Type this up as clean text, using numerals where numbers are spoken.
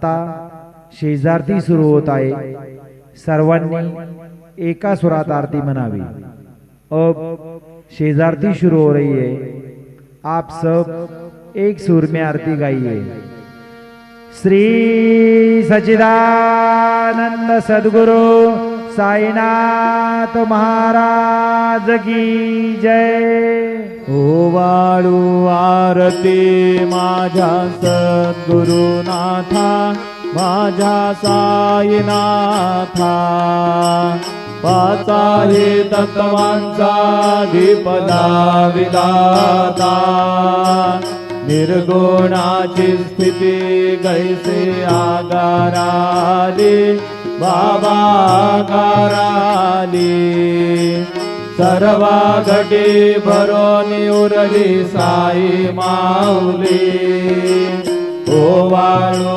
आता शेजारती सुरू होत आहे। सर्वांनी एका सुरात आरती म्हणावी। अब शेजारती शुरू हो रही है, आप सब एक सुर में आरती गाइए। श्री सच्चिदानंद सद्गुरु साईनाथ महाराज की जय। ओवाळू आरती माझ्या सद्गुरुनाथा, माझ्या साईनाथा। पाचा हे तत्वांचा दीपदा विधाता, निर्गुणाची स्थिती कैसे आगाराली, बाबा आगाराली। सर्वा घटी भरून उरली साई माऊली। ओवाळू